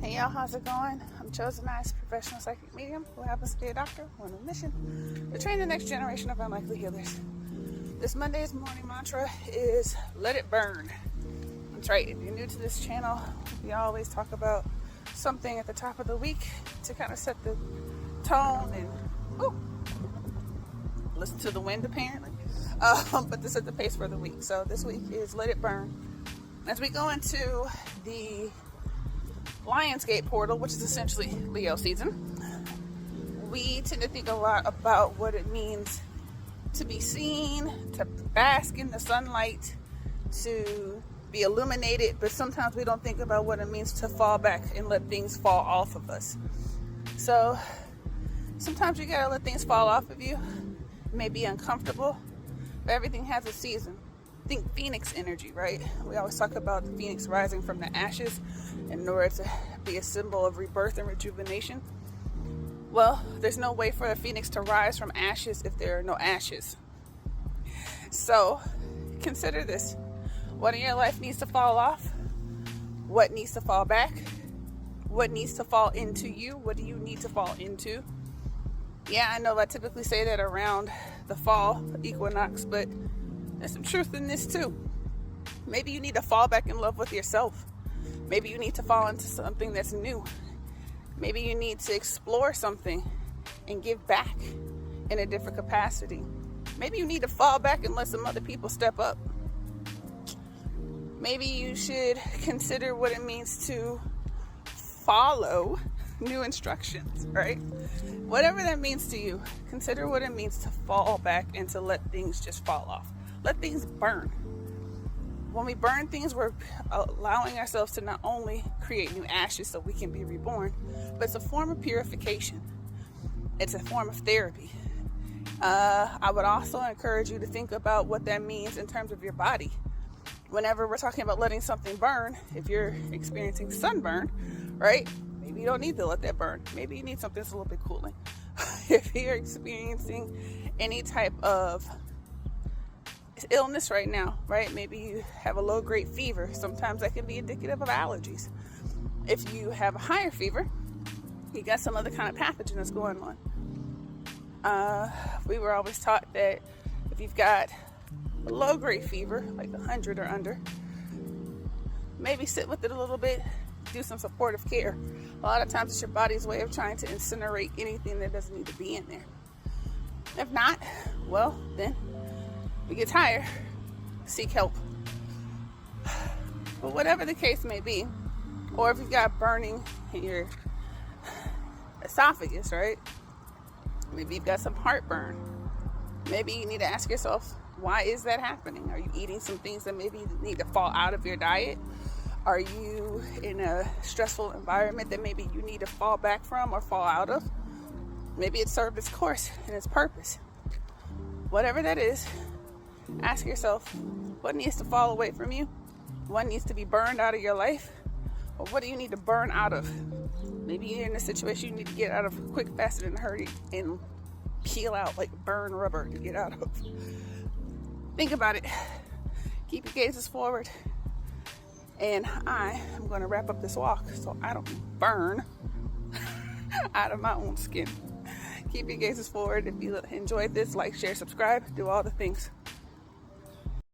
Hey y'all, how's it going? I'm ChosenEyes, professional psychic medium who happens to be a doctor on a mission to train the next generation of unlikely healers. This Monday's morning mantra is let it burn. That's right, if you're new to this channel, we always talk about something at the top of the week to kind of set the tone and listen to the wind apparently, but to set the pace for the week. So this week is let it burn. As we go into the Lionsgate portal, which is essentially Leo season, we tend to think a lot about what it means to be seen, to bask in the sunlight, to be illuminated, but sometimes we don't think about what it means to fall back and let things fall off of us. So sometimes you gotta let things fall off of you. It may be uncomfortable, but everything has a season. Think phoenix energy, right? We always talk about the phoenix rising from the ashes in order to be a symbol of rebirth and rejuvenation. Well, there's no way for a phoenix to rise from ashes if there are no ashes. So consider this. What in your life needs to fall off? What needs to fall back? What needs to fall into you? What do you need to fall into? Yeah, I know I typically say that around the fall equinox, but there's some truth in this too. Maybe you need to fall back in love with yourself. Maybe you need to fall into something that's new. Maybe you need to explore something and give back in a different capacity. Maybe you need to fall back and let some other people step up. Maybe you should consider what it means to follow new instructions, right? Whatever that means to you, consider what it means to fall back and to let things just fall off. Let things burn. When we burn things, we're allowing ourselves to not only create new ashes so we can be reborn, but it's a form of purification. It's a form of therapy. I would also encourage you to think about what that means in terms of your body. Whenever we're talking about letting something burn, if you're experiencing sunburn, right? Maybe you don't need to let that burn. Maybe you need something that's a little bit cooling. If you're experiencing any type of illness right now, right? Maybe you have a low-grade fever. Sometimes that can be indicative of allergies. If you have a higher fever, you got some other kind of pathogen that's going on. We were always taught that if you've got a low-grade fever, like 100 or under, maybe sit with it a little bit, do some supportive care. A lot of times it's your body's way of trying to incinerate anything that doesn't need to be in there. If not, well, then we get tired, seek help. But whatever the case may be, or if you've got burning in your esophagus, right? Maybe you've got some heartburn. Maybe you need to ask yourself, why is that happening? Are you eating some things that maybe need to fall out of your diet? Are you in a stressful environment that maybe you need to fall back from or fall out of? Maybe it served its course and its purpose. Whatever that is, ask yourself, what needs to fall away from you? What needs to be burned out of your life? Or what do you need to burn out of? Maybe you're in a situation you need to get out of quick, fast, and in a hurry and peel out, like burn rubber to get out of. Think about it. Keep your gazes forward. And I am going to wrap up this walk so I don't burn out of my own skin. Keep your gazes forward. If you enjoyed this, like, share, subscribe, do all the things.